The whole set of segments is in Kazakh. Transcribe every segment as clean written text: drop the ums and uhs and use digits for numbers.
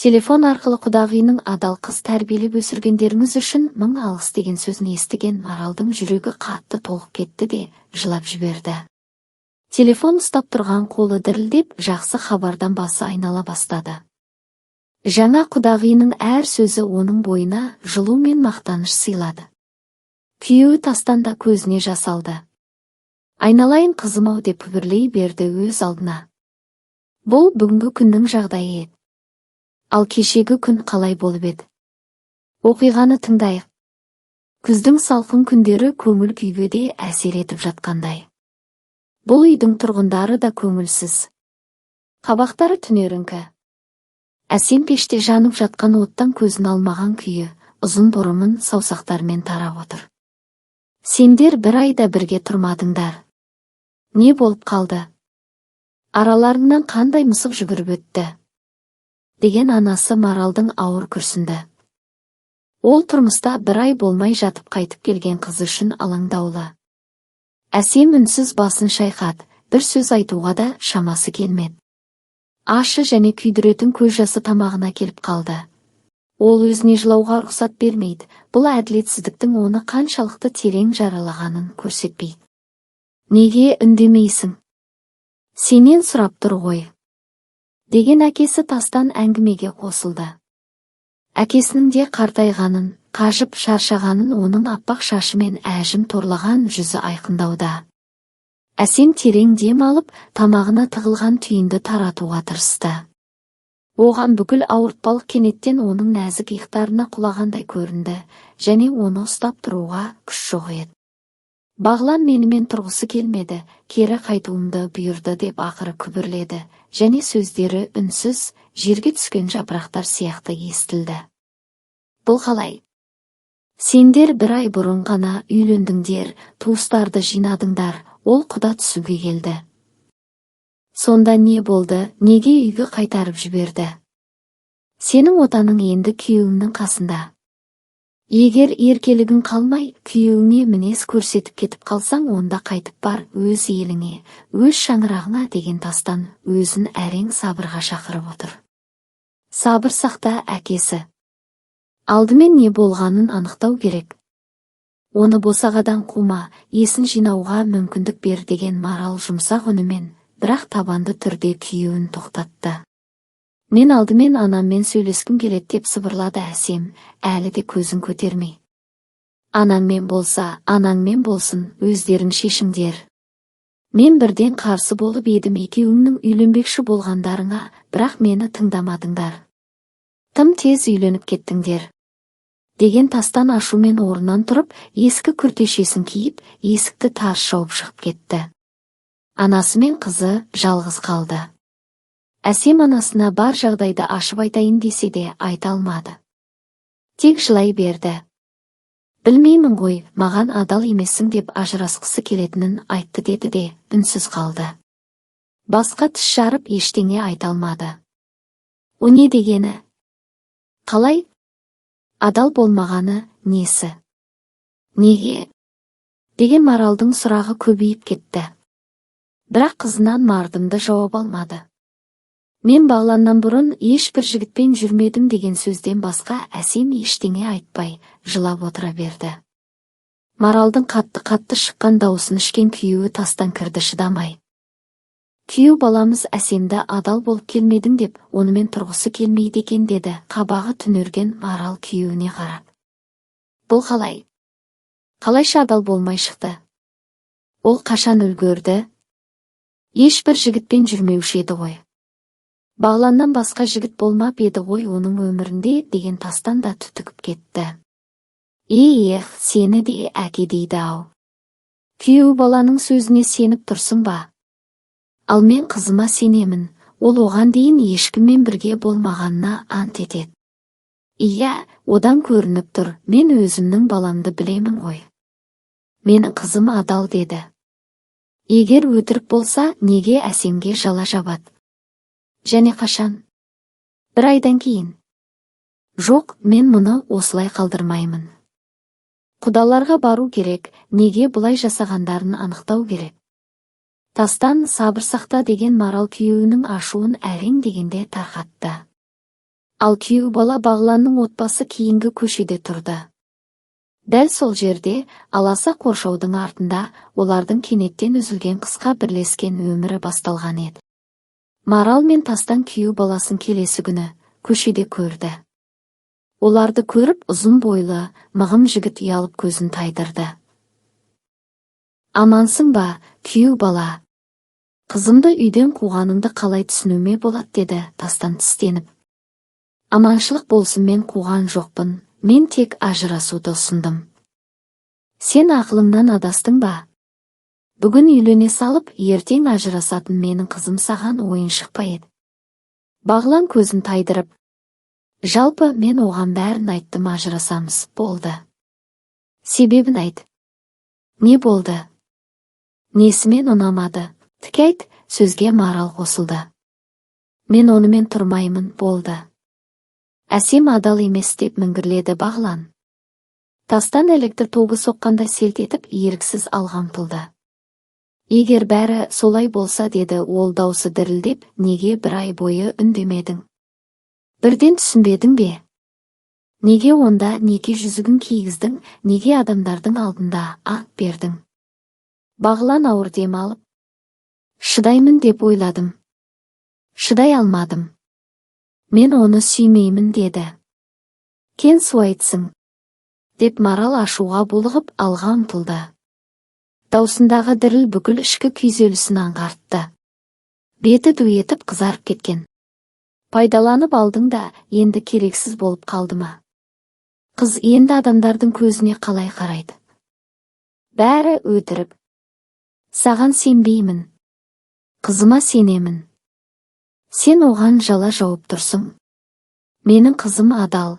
Телефон арқылы құдағиының адал қыз тәрбиелеп өсіргендеріңіз үшін мың алғыс деген сөзін естіген Маралдың жүрегі қатты толқып кетті де жылап жіберді. Телефон ұстап тұрған қолы дірілдеп, жақсы хабардан басы айнала бастады. Жаңа құдағиының әр сөзі оның бойына жылу мен мақтаныш сыйлады. Күйеуі Тастан да көзіне жас алды. Айналайын қызым-ау деп күбірлей берді өз алдына. Бұл бүгінгі күннің жағдайы еді. Ал кешегі күн қалай болып еді? Оқиғаны тыңдайық. Күздің салқын күндері көңіл күйге де әсер етіп жатқандай. Бұл үйдің тұрғындары да көңілсіз. Қабақтары түнеріңкі. Әсем пеште жанып жатқан оттан көзін алмаған күйі, ұзын бұрымын саусақтармен тарап отыр. Сендер бір айда бірге тұрмадыңдар. Не болып қалды? Араларынан қандай мысық жүгіріп өтті? Деген анасы Маралдың ауыр күрсінді. Ол тұрмыста бір ай болмай жатып қайтып келген қызы үшін алаңдаулы. Әсем үнсіз басын шайқады, бір сөз айтуға да шамасы келмеді. Ашы және күйдіретін көз жасы тамағына келіп қалды. Ол өзіне жылауға рұқсат бермейді, бұл әділетсіздіктің оны қаншалықты терең жаралағанын көрсетпейді. Неге үндемейсің? Сенен сұрап тұр ғой. Деген әкесі Тастан әңгімеге қосылды. Әкесінің де қартайғанын, қажып шаршағанын оның аппақ шашы мен әжім торлаған жүзі айқындауда. Әсем терең дем алып, тамағына тығылған түйінді таратуға тырысты. Оған бүкіл ауыртпалық кенеттен оның нәзік иықтарына құлағандай көрінді, және оны ұстап тұруға күш жоқ еді. Бағлан менімен тұрғысы келмеді, кері қайтуымды бұйырды деп ақыры күбірледі, және сөздері үнсіз, жерге түскен жапырақтар сияқты естілді. Бұл қалай? Сендер бір ай бұрын ғана үйлендіңдер, туыстарды жинадыңдар, ол құда түсуге келді. Сонда не болды, неге үйге қайтарып жіберді? Сенің отаның енді күйеуіңнің қасында. Егер еркелігің қалмай, күйеуіңе мінез көрсетіп кетіп қалсаң, онда қайтып бар өз еліңе, өз шаңырағыңа деген Тастан өзін әрең сабырға шақырып отыр. Сабыр сақта әкесі. Алдымен не болғанын анықтау керек. Оны босағадан қума, есін жинауға мүмкіндік бер деген Марал жұмсақ үнімен, бірақ табанды түрде күйеуін тоқтатты. Мен алдымен анаммен сөйлескім келеді деп сыбырлады Әсем, әлі де көзін көтермей. Анаңмен болса, анаңмен болсын, өздерің шешіңдер. Мен бірден қарсы болып едім екеуіңнің үйленбекші болғандарыңа, бірақ мені тыңдамадыңдар. Тым тез үйленіп кеттіңдер. Деген Тастан ашумен орнынан тұрып, ескі күртешесін киіп, есікті тарс жауып шығып кетті. Анасы мен қызы жалғыз қалды. Әсем анасына бар жағдайды ашып айтайын десе де айта алмады. Тек жылай берді. Білмеймін ғой, маған адал емессің деп ажырасқысы келетінін айтты деді де үнсіз қалды. Басқа тіс жарып ештеңе айта алмады. О не дегені? Қалай? Адал болмағаны несі? Неге? Деген Маралдың сұрағы көбейіп кетті. Бірақ қызынан мардымды жауап алмады. Мен Бағланнан бұрын ешбір жігітпен жүрмедім деген сөзден басқа Әсем ештеңе айтпай, жылап отыра берді. Маралдың қатты шыққан дауысын ішкен күйеуі Тастан кірді шыдамай. Күйеу баламыз Әсемді адал болып келмедің деп, онымен тұрғысы келмейді екен деді, қабағы түнерген Марал күйеуіне қарап. Бұл қалай? Қалайша адал болмай шықты? Ол қашан үлгерді? Ешбір жігітпен жүрмеуші еді ғой. Бағланнан басқа жігіт болмап еді ғой оның өмірінде деген Тастан да түтігіп кетті. Сені де әке дейді-ау. Күйеу баланың сөзіне сеніп тұрсың ба? Ал мен қызыма сенемін, ол оған дейін ешкіммен бірге болмағанына ант етеді. Иә, одан көрініп тұр, мен өзімнің баламды білемін ғой. Менің қызым адал деді. Егер өтірік болса, неге Әсемге жала жабады? Және қашан? Бір айдан кейін. Жоқ, мен мұны осылай қалдырмаймын. Құдаларға бару керек, неге бұлай жасағандарын анықтау керек. Тастан сабыр сақта деген Марал күйеуінің ашуын әрең дегенде тарқатты. Ал күйеу бала Бағланның отбасы кейінгі көшеде тұрды. Дәл сол жерде, аласа қоршаудың артында, олардың кенеттен үзілген қысқа бірлескен өмірі басталған еді. Марал мен Тастан күйеу баласын келесі күні көшеде көрді. Оларды көріп, ұзын бойлы, мығым жігіт ұялып көзін тайдырды. Амансың ба, күйеу бала? Қызымды үйден қуғаныңды қалай түсінуме болады, деді Тастан тістеніп. Аманшылық болсын, мен қуған жоқпын, мен тек ажырасуды ұсындым. Сен ақылыңнан адастың ба? Бүгін үйлене салып, ертең ажырасатын менің қызым саған ойыншық па еді? Бағлан көзін тайдырып, жалпы мен оған бәрін айттым, ажырасамыз, болды. Себебін айт. Не болды? Несімен ұнамады? Тік айт, сөзге Марал қосылды. Мен онымен тұрмаймын, болды. Әсем адал емес, деп міңгірледі Бағлан. Тастан электр тогы соққанда селт етіп, еріксіз алға ұмтылды. Егер бәрі солай болса, деді ол даусы дірілдеп, неге бір ай бойы үндемедің? Бірден түсінбедің бе? Неге онда неке жүзігін кигіздің, неге адамдардың алдында ант бердің? Бағлан ауыр дем алып, шыдаймын деп ойладым. Шыдай алмадым. Мен оны сүймеймін, деді. Кен суайтсың, деп Марал ашуға булығып алға ұмтылды. Даусындағы діріл бүкіл ішкі күйзелісін аңғартты. Беті ду етіп қызарып кеткен. Пайдаланып алдың да, енді керексіз болып қалды ма? Қыз енді адамдардың көзіне қалай қарайды? Бәрі өтірік. Саған сенбеймін. Қызыма сенемін. Сен оған жала жауып тұрсың. Менің қызым адал.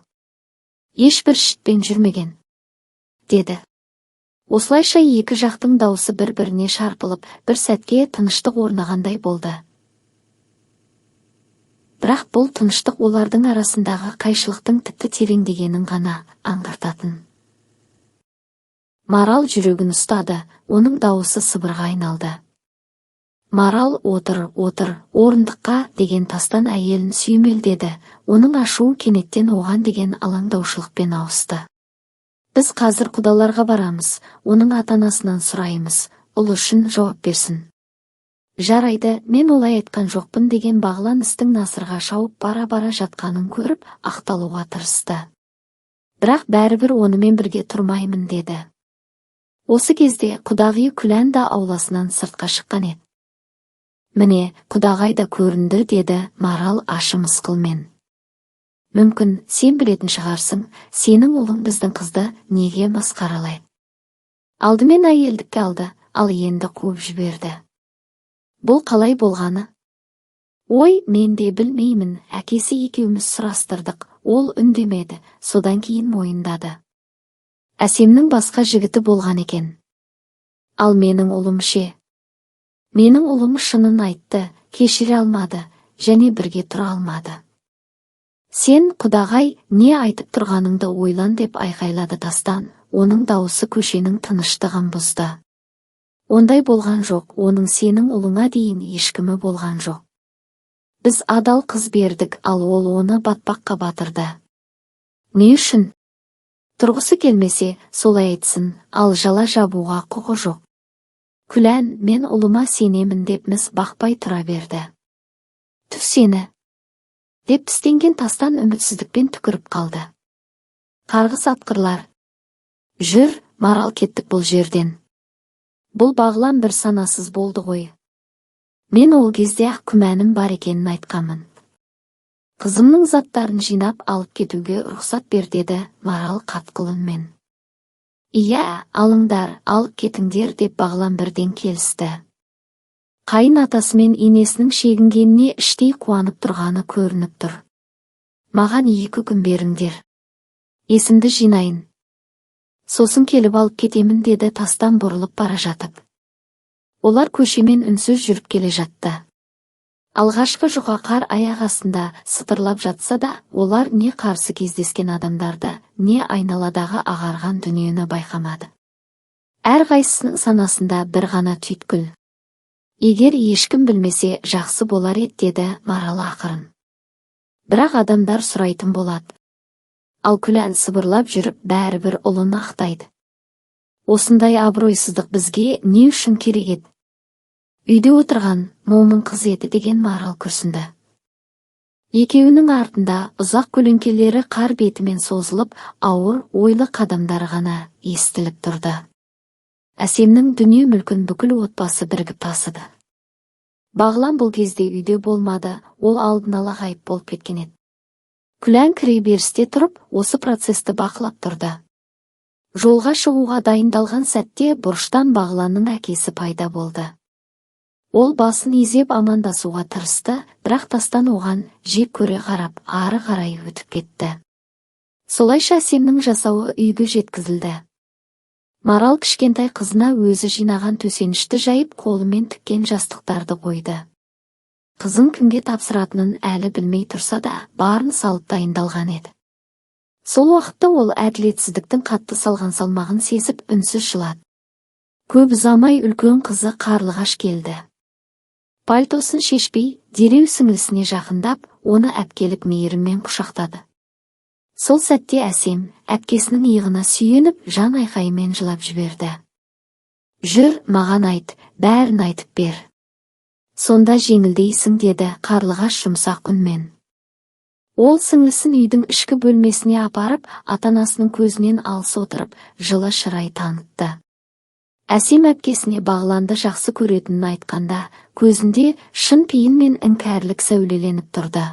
Ешбір шітпен жүрмеген, деді. Осылайша екі жақтың даусы бір-біріне шарпылып, бір сәтке тыныштық орнағандай болды. Бірақ бұл тыныштық олардың арасындағы қайшылықтың тіпті тереңдегенін ғана аңғартатын. Марал жүрегін ұстады, оның дауысы сыбырға айналды. Марал, отыр, орындыққа, деген Тастан әйелін сүймелдеді. Оның ашуы кенеттен оған деген алаңдаушылықпен ауысты. Біз қазір құдаларға барамыз, оның ата-анасынан сұраймыз, ұл үшін жауап берсін. Жарайды, мен олай айтқан жоқпын, деген Бағлан істің насырға шауып бара-бара жатқанын көріп, ақталуға тырысты. Бірақ бәрібір онымен бірге тұрмаймын, деді. Осы кезде құдағи Күлән да ауласынан сыртқа шыққан еді. Міне, құдағай да көрінді, деді Марал ашы мысқылмен. Мүмкін, сен білетін шығарсың, сенің ұлың біздің қызды неге масқаралайды? Алдымен әйелдікке алды, ал енді қуып жіберді. Бұл қалай болғаны? Ой, мен де білмеймін, әкесі екеуміз сұрастырдық, ол үндемеді, содан кейін мойындады. Әсемнің басқа жігіті болған екен. Ал менің ұлым ше? Менің ұлым шынын айтты, кешіре алмады, және бірге тұра алмады. Сен, құдағай, не айтып тұрғаныңды ойлан, деп айқайлады Тастан, оның дауысы көшенің тыныштығын бұзды. Ондай болған жоқ, оның сенің ұлыңа дейін ешкімі болған жоқ. Біз адал қыз бердік, ал ол оны батпаққа батырды. Не үшін? Тұрғысы келмесе, солай айтсын, ал жала жабуға құқы жоқ. Күлән, мен ұлыма сенемін, деп міз бақпай тұра берді. Түф сені! Деп тістенген Тастан үмітсіздікпен түкіріп қалды. Қарғыс атқырлар. Жүр, Марал, кеттік бұл жерден. Бұл Бағлан бір санасыз болды ғой. Мен ол кезде ақ күмәнім бар екенін айтқанмын. Қызымның заттарын жинап алып кетуге рұқсат бер, деді Марал қатқыл үнмен. Иә, алыңдар, алып кетіңдер, деп Бағлан бірден келісті. Қайын атасы мен енесінің шегінгеніне іштей қуанып тұрғаны көрініп тұр. Маған 2 күн беріңдер. Есімді жинайын. Сосын келіп алып кетемін, деді Тастан бұрылып бара жатып. Олар көшемен үнсіз жүріп келе жатты. Алғашқы жұқа қар аяқ астында сытырлап жатса да, олар не қарсы кездескен адамдарды, не айналадағы ағарған дүниені байқамады. Әрқайсысының санасында бір ғана түйткіл. Егер ешкім білмесе жақсы болар еді, деді Марал ақырын. Бірақ адамдар сұрайтын болады. Ал Күлән сыбырлап жүріп бәрібір ұлын ақтайды. Осындай абыройсыздық бізге не үшін керек еді? Үйде отырған момын қыз еді деген Марал күрсінді. Екеуінің артында ұзақ көлеңкелері қар бетімен созылып, ауыр, ойлы қадамдары ғана естіліп тұрды. Әсемнің дүние мүлкін бүкіл отбасы бірігіп тасыды. Бағлан бұл кезде үйде болмады, ол алдын ала ғайып болып кеткен еді. Күлән кіре берісте тұрып, осы процесті бақылап тұрды. Жолға шығуға дайындалған сәтте бұрыштан Бағланның әкесі пайда болды. Ол басын изеп амандасуға тырысты, бірақ тастан оған жек көре қарап, ары қарай өтіп кетті. Солайша Әсемнің жасауы үйге жеткізілді. Марал кішкентай қызына өзі жинаған төсенішті жайып, қолымен тіккен жастықтарды қойды. Қызын кімге тапсыратынын әлі білмей тұрса да, барын салып дайындалған еді. Сол уақытта ол әділетсіздіктің қатты салған салмағын сезіп үнсіз жылады. Көп ұзамай үлкен қызы Қарлығаш келді. Пальтосын шешпей, дереу сіңлісіне жақындап, оны әпкелік мейіріммен құшақтады. Сол сәтте Әсем, әпкесінің иығына сүйеніп, жан айқайымен жылап жіберді. «Жүр, маған айт, бәрін айтып бер. Сонда жеңілдейсің», деді Қарлығаш жұмсақ үнмен. Ол сіңлісін үйдің ішкі бөлмесіне апарып, ата-анасының көзінен алыс отырып, жылы шырай танытты. Әсем әпкесіне Бағланды жақсы көретінін айтқанда, көзінде шын пейіл мен іңкәрлік сәулеленіп тұрды.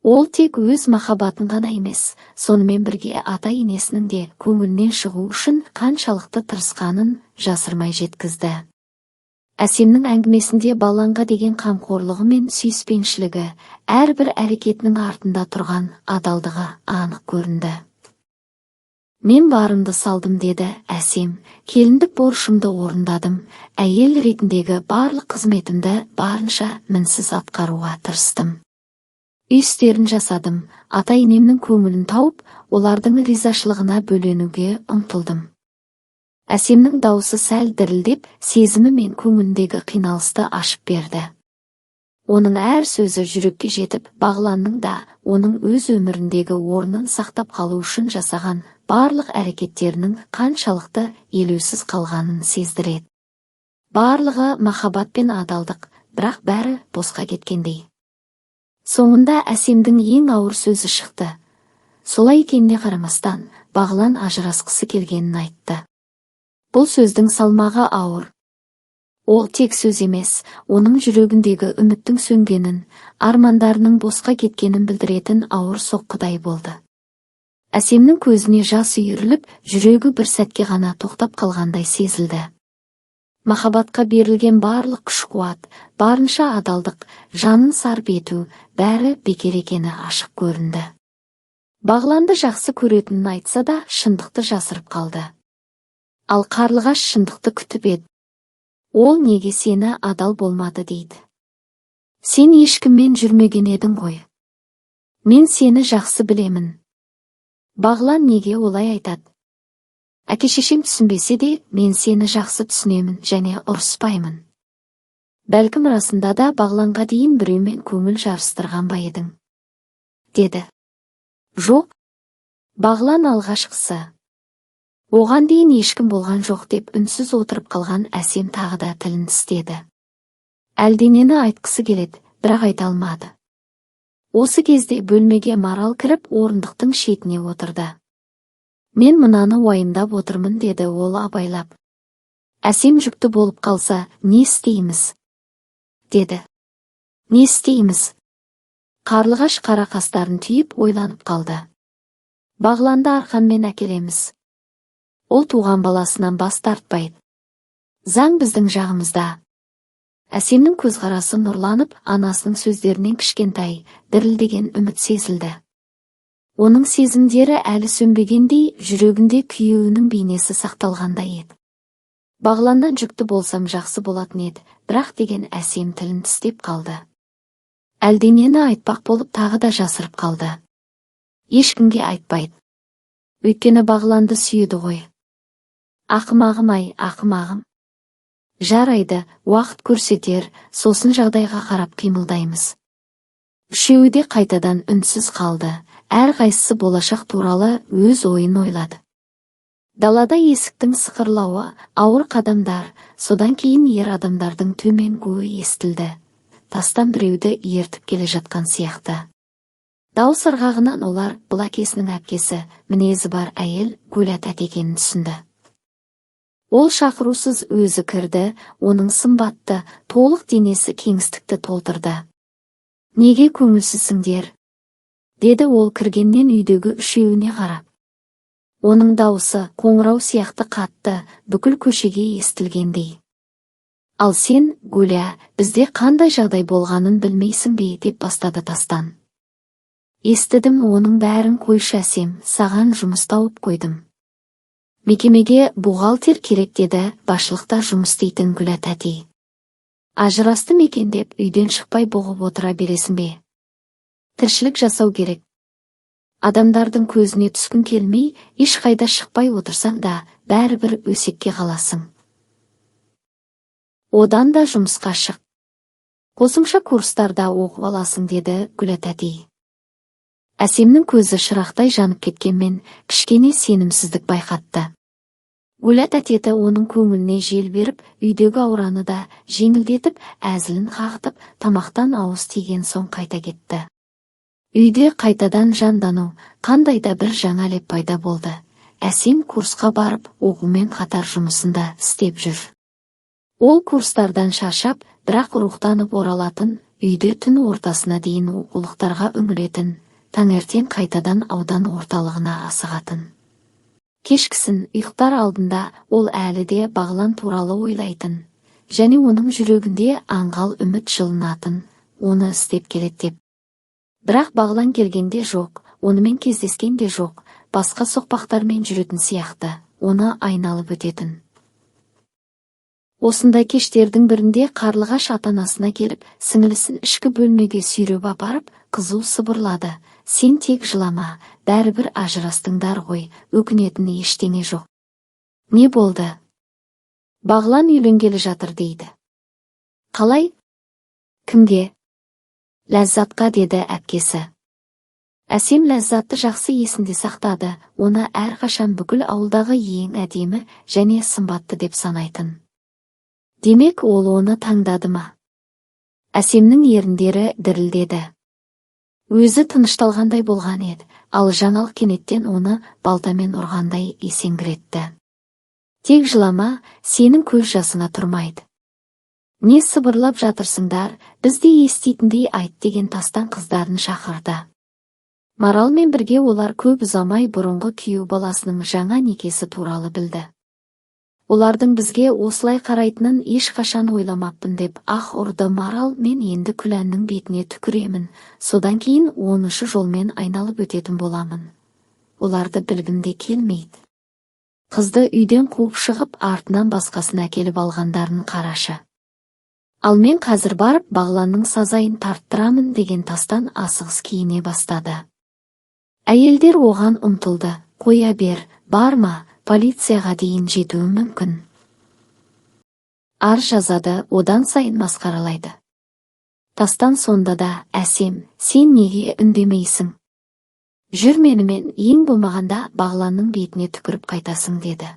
Ол тек өз махаббатын ғана емес, сонымен бірге ата-енесінің де көңілінен шығу үшін қаншалықты тырысқанын жасырмай жеткізді. Әсемнің әңгімесінде Бағланға деген қамқорлығы мен сүйіспеншілігі, әрбір әрекетінің артында тұрған адалдығы анық көрінді. «Мен барымды салдым», деді Әсем, «келіндік борышымды орындадым, әйел ретіндегі барлық қызметімді барынша мінсіз атқаруға тырыстым. Үй істерін жасадым, ата-енемнің көңілін тауып, олардың ризашылығына бөленуге ұмтылдым». Әсемнің дауысы сәл дірілдеп, сезімі мен көңіліндегі қиналысты ашып берді. Оның әр сөзі жүрекке жетіп, Бағланның да оның өз өміріндегі орнын сақтап қалу үшін жасаған барлық әрекеттерінің қаншалықты елеусіз қалғанын сездіреді. Барлығы махаббат пен адалдық, бірақ бәрі босқа кеткендей. Соңында Әсемдің ең ауыр сөзі шықты. Солай екеніне қарамастан, Бағлан ажырасқысы келгенін айтты. Бұл сөздің салмағы ауыр. Ол тек сөз емес, оның жүрегіндегі үміттің сөнгенін, армандарының босқа кеткенін білдіретін ауыр соққыдай болды. Әсемнің көзіне жас үйіріліп, жүрегі бір сәтке ғана тоқтап қалғандай сезілді. Махаббатқа берілген барлық күш-қуат, барынша адалдық, жанын сарп ету, бәрі бекер екені ашық көрінді. Бағланды жақсы көретінін айтса да, шындықты жасырып қалды. Ал Қарлығаш шындықты күтіп еді. Ол неге сені адал болмады дейді. Сен ешкіммен жүрмеген едің ғой. Мен сені жақсы білемін. Бағлан неге олай айтады? Әке-шешең түсінбесе де, мен сені жақсы түсінемін және ұрыспаймын. Бәлкім расында да Бағланға дейін біреумен көңіл жарыстырған ба едің? Деді. Жоқ. Бағлан алғашқысы. Оған дейін ешкім болған жоқ деп үнсіз отырып қалған Әсем тағы да тілін тістеді. Әлденені айтқысы келеді, бірақ айта алмады. Осы кезде бөлмеге Марал кіріп, орындықтың шетіне отырды. Мен мынаны уайымдап отырмын, деді ол абайлап. Әсем жүкті болып қалса, не істейміз? Деді. Не істейміз? Қарлығаш қара қастарын түйіп ойланып қалды. Бағланды арқанмен әкелеміз. Ол туған баласынан бас тартпайды. Заң біздің жағымызда. Әсемнің көзқарасы нұрланып, анасының сөздерінен кішкентай, дірілдеген үміт сезілді. Оның сезімдері әлі сөнбегендей, жүрегінде күйеуінің бейнесі сақталғандай еді. Бағланнан жүкті болсам жақсы болатын еді, бірақ деген Әсем тілін тістеп қалды. Әлденені айтпақ болып тағы да жасырып қалды. Ешкімге айтпайды. Өйткені Бағланды сүйеді ғой. Ақымағым-ай, ақымағым. Жарайды, уақыт көрсетер, сосын жағдайға қарап қимылдаймыз. Үшеуі де қайтадан үнсіз қалды. Әрқайсысы болашақ туралы өз ойын ойлады. Далада есіктің сықырлауы, ауыр қадамдар, содан кейін ер адамдардың төмен гуі естілді. Тастан біреуді ертіп келе жатқан сияқты. Дауыс ырғағынан олар бұл әкесінің әпкесі, мінезі бар әйел Гулят екенін түсінді. Ол шақырусыз өзі кірді, оның сымбатты, толық денесі кеңістікті толтырды. Неге көңілсізсіңдер? Деді ол кіргеннен үйдегі үшеуіне қарап. Оның дауысы қоңырау сияқты қатты, бүкіл көшеге естілгендей. Ал сен, Гуля, бізде қандай жағдай болғанын білмейсің бе, деп бастады Тастан. Естідім, оның бәрін қойшы Әсем, саған жұмыс тауып қойдым. Мекемеге бухгалтер керек деді, басшылықта жұмыс істейтін Гулят әти. Ажырастым екен деп үйден шықпай бұғып отыра бересің бе? Тіршілік жасау керек. Адамдардың көзіне түскін келмей, ешқайда шықпай отырсаң да, бәрібір өсекке қаласың. Одан да жұмысқа шық. Қосымша курстарда оқып аласың, деді Гулят әти. Әсемнің көзі шырақтай жанып кеткенмен, кішкене сенімсіздік байқатты. Гулят әтеті оның көңіліне жел беріп, үйдегі аураны да жеңілдетіп, әзілін қағытып, тамақтан ауыз тиген соң қайта кетті. Үйде қайтадан жандану, қандай да бір жаңа леп пайда болды. Әсем курсқа барып, оқумен қатар жұмысында істеп жүр. Ол курстардан шаршап, бірақ рухтанып оралатын, үйде түн ортасына дейін оқулықтарға үңілетін, таңертең қайтадан аудан орталығына асығатын. Кешкісін ұйықтар алдында ол әлі де Бағлан туралы ойлайтын, және оның жүрегінде аңғал үміт жылынатын, оны істеп келеді деп. Бірақ Бағлан келгенде жоқ, онымен кездескен де жоқ, басқа соқпақтармен жүретін сияқты, оны айналып өтетін. Осындай кештердің бірінде Қарлығаш ата-анасына келіп, сіңілісін ішкі бөлмеге сүйреп апарып, қызу сыбырлады. Сен тек жылама, бәрібір ажырастыңдар ғой, өкінетін ештеңе жоқ. Не болды? Бағлан үйленгелі жатыр дейді. Қалай? Кімге? Ләззатқа, деді әпкесі. Әсем Ләззатты жақсы есінде сақтады, оны әрқашан бүкіл ауылдағы ең әдемі және сымбатты деп санайтын. Демек, ол оны таңдады ма? Әсемнің еріндері дірілдеді. Өзі тынышталғандай болған еді, ал жаңалық кенеттен оны балтамен ұрғандай есеңгіретті. Тек жылама, сенің көз жасыңа тұрмайды. Не сыбырлап жатырсыңдар, бізде еститіндей айт, деген Тастан қыздарын шақырды. Маралмен бірге олар көп ұзамай бұрынғы күйеу баласының жаңа некесі туралы білді. Олардың бізге осылай қарайтынын ешқашан ойламаппын деп ақ ұрды Марал. Мен енді Күләннің бетіне түкіремін, содан кейін 10-шы жолмен айналып өтетін боламын. Оларды білгім де келмейді. Қызды үйден қуып шығып, артынан басқасын әкеліп алғандарын қарашы. Ал мен қазір барып Бағланның сазайын тарттырамын, деген Тастан асығыс киіне бастады. Әйелдер оған ұмтылды. Қоя бер, барма, полицияға дейін жетуі мүмкін. Ар жазады, одан сайын масқаралайды. Тастан сонда да, Әсем, сен неге үндемейсің? Жүр менімен, ең болмағанда Бағланның бетіне түкіріп қайтасың, деді.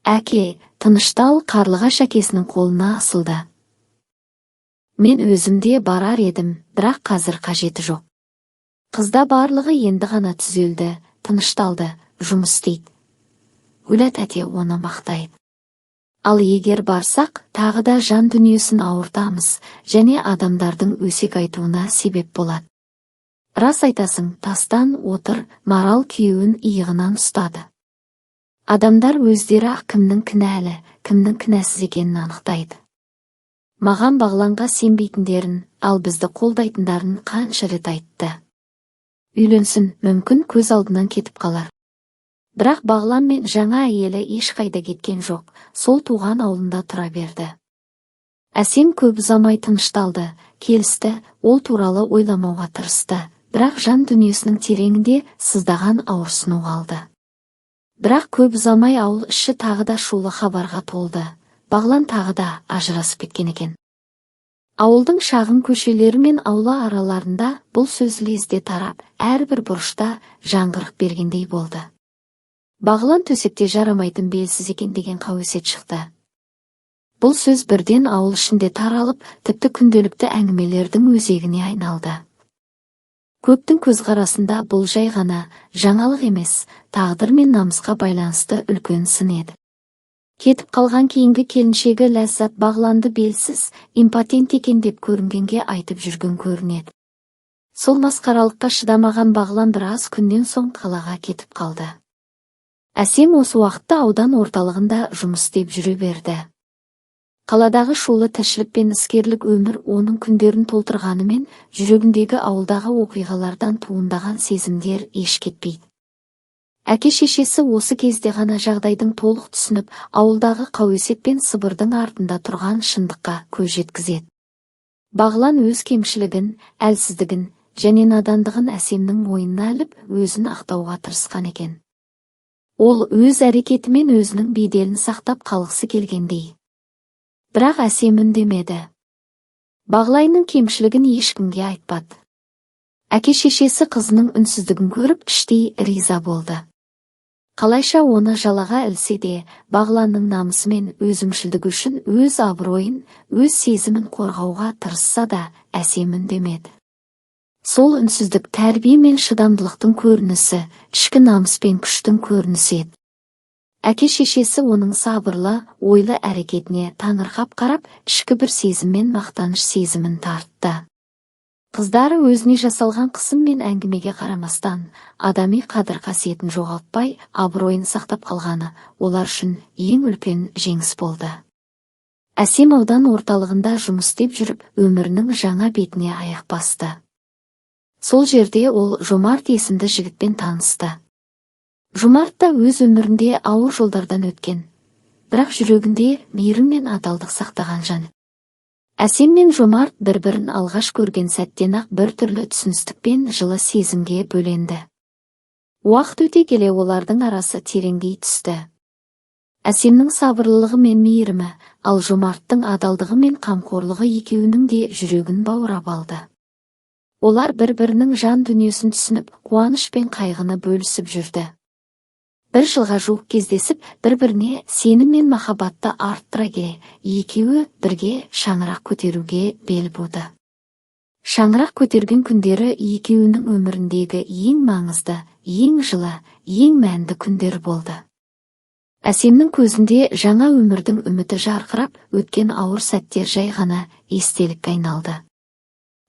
Әке, тыныштал. Қарлығаш әкесінің қолына асылды. Мен өзімде барар едім, бірақ қазір қажеті жоқ. Қызда барлығы енді ғана түзелді, тынышталды, жұмыс істейді. Гулят әте оны мақтайды. Ал егер барсақ, тағы да жан дүниесін ауыртамыз, және адамдардың өсек айтуына себеп болады. Рас айтасың, Тастан. Отыр. Марал күйеуін иығынан ұстады. Адамдар өздері ақ кімнің кінәлі, кімнің кінәсіз екенін анықтайды. Маған Бағланға сенбейтіндерін, ал бізді қолдайтындарын қанша рет айтты. Үйленсін, мүмкін көз алдынан кетіп қалар. Бірақ Бағлан мен жаңа әйелі ешқайда кеткен жоқ, сол туған ауылында тұра берді. Әсем көп ұзамай тынышталды, келісті, ол туралы ойламауға тырысты, бірақ жан дүниесінің тереңінде сыздаған ауырсыну қалды. Бірақ көп ұзамай ауыл іші тағы да шулы хабарға толды. Бағлан тағы да ажырасып кеткен екен. Ауылдың шағын көшелері мен аула араларында бұл сөз лезде тарап, әрбір бұрышта жаңғырық бергендей болды. Бағлан төсекте жарамайтын белсіз екен деген қауесет шықты. Бұл сөз бірден ауыл ішінде таралып, тіпті күнделікті әңгімелердің өзегіне айналды. Көптің көзқарасында бұл жай ғана жаңалық емес, тағдыр мен намысқа байланысты үлкен сын еді. Кетіп қалған кейінгі келіншегі Ләззат Бағланды белсіз, импотент екен деп көрінгенге айтып жүрген көрінеді. Сол масқаралыққа шыдамаған Бағлан біраз күннен соң қалаға кетіп қалды. Әсем осы уақытта аудан орталығында жұмыс істеп жүре берді. Қаладағы шулы тіршілік пен іскерлік өмір оның күндерін толтырғанымен, жүрегіндегі ауылдағы оқиғалардан туындаған сезімдер еш кетпейді. Әке-шешесі осы кезде ғана жағдайдың толық түсініп, ауылдағы қауесет пен сыбырдың артында тұрған шындыққа көз жеткізеді. Бағлан өз кемшілігін, әлсіздігін және надандығын Әсемнің мойнына іліп, өзін ақтауға тырысқан екен. Ол өз әрекетімен өзінің беделін сақтап қалғысы келгендей. Бірақ Әсем үндемеді. Бағлайының кемшілігін ешкімге айтпады. Әке-шешесі қызының үнсіздігін көріп, іштей риза болды. Қалайша оны жалаға ілсе де, Бағланның намысы мен өзімшілдігі үшін өз абыройын, өз сезімін қорғауға тырысса да, Әсем үндемеді. Сол үнсіздік тәрбие мен шыдамдылықтың көрінісі, ішкі намыс пен күштің көрінісі еді. Әке-шешесі оның сабырлы, ойлы әрекетіне таңырқап қарап, ішкі бір сезім мен мақтаныш сезімін тартты. Қыздары өзіне жасалған қысым мен әңгімеге қарамастан, адами қадір-қасиетін жоғалтпай, абыройын сақтап қалғаны олар үшін ең үлкен жеңіс болды. Әсем аудан орталығында жұмыс істеп жүріп, өмірінің жаңа бетіне аяқ басты. Сол жерде ол Жомарт есімді жігітпен танысты. Жомарт та өз өмірінде ауыр жолдардан өткен, бірақ жүрегінде мейірім мен адалдық сақтаған жан. Әсем мен Жомарт бір-бірін алғаш көрген сәттен-ақ бір түрлі түсіністік пен жылы сезімге бөленді. Уақыт өте келе олардың арасы тереңдей түсті. Әсемнің сабырлылығы мен мейірімі, ал Жомарттың адалдығы мен қамқорлығы екеуінің де жүрегін баурап алды. Олар бір-бірінің жан дүниесін түсініп, қуаныш пен қайғыны бөлісіп жүрді. Бір жылға жуық кездесіп, бір-біріне сенім мен махаббатты арттыра келе, екеуі бірге шаңырақ көтеруге бел буды. Шаңырақ көтерген күндері екеуінің өміріндегі ең маңызды, ең жылы, ең мәнді күндер болды. Әсемнің көзінде жаңа өмірдің үміті жарқырап, өткен ауыр сәттер жай ғана естелікке айналды.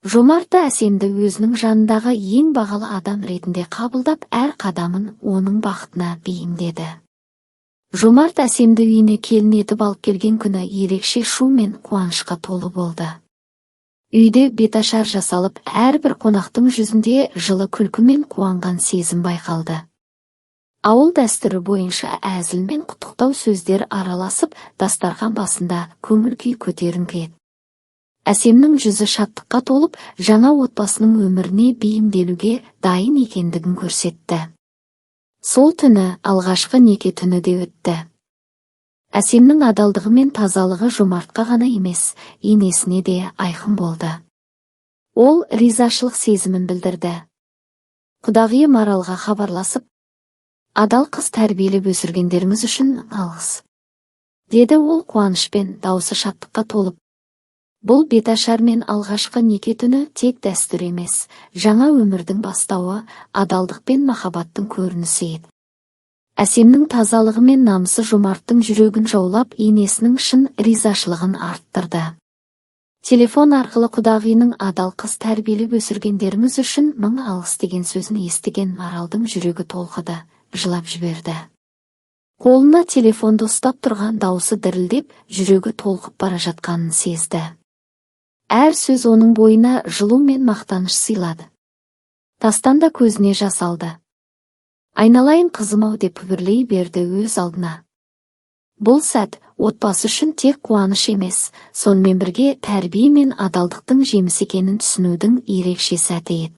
Жомарт Әсемді өзінің жанындағы ең бағалы адам ретінде қабылдап, әр қадамын оның бақытына бейімдеді. Жомарт Әсемді үйіне келін етіп алып келген күні ерекше шу мен қуанышқа толы болды. Үйде беташар жасалып, әрбір қонақтың жүзінде жылы күлкі мен қуанған сезім байқалды. Ауыл дәстүрі бойынша әзіл мен құттықтау сөздер араласып, дастархан басында көңіл-күй көтеріңкі еді. Әсемнің жүзі шаттыққа толып, жаңа отбасының өміріне бейімделуге дайын екендігін көрсетті. Сол түні алғашқы неке түні де өтті. Әсемнің адалдығы мен тазалығы Жомартқа ғана емес, енесіне де айқын болды. Ол ризашылық сезімін білдірді. Құдағиы Маралға хабарласып, адал қыз тәрбиелеп өсіргендеріңіз үшін алғыс, деді ол қуанышпен, даусы шаттыққа толып. Бұл беташар мен алғашқы неке түні тек дәстүр емес, жаңа өмірдің бастауы, адалдық пен махаббаттың көрінісі еді. Әсемнің тазалығы мен намысы Жомарттың жүрегін жаулап, енесінің шын ризашылығын арттырды. Телефон арқылы құдағиының адал қыз тәрбиелеп өсіргендеріңіз үшін мың алғыс деген сөзін естіген Маралдың жүрегі толқыды, жылап жіберді. Қолына телефонды ұстап тұрған даусы дірілдеп, жүрегі толқып бара жатқанын сезді. Әр сөз оның бойына жылу мен мақтаныш сыйлады. Тастан да көзіне жас алды. Айналайын қызым-ау деп күбірлей берді өз алдына. Бұл сәт отбасы үшін тек қуаныш емес, сонымен бірге тәрбие мен адалдықтың жемісі екенін түсінудің ерекше сәті еді.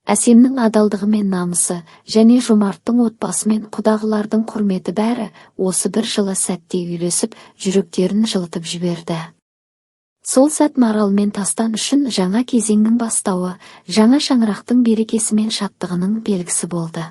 Әсемнің адалдығы мен намысы, және Жомарттың отбасы мен құдағылардың құрметі бәрі осы бір жылы сәтте үйлесіп, жүректерін жылытып жіберді. Сол сәт Марал мен Тастан үшін жаңа кезеңнің бастауы, жаңа шаңырақтың берекесі мен шаттығының белгісі болды.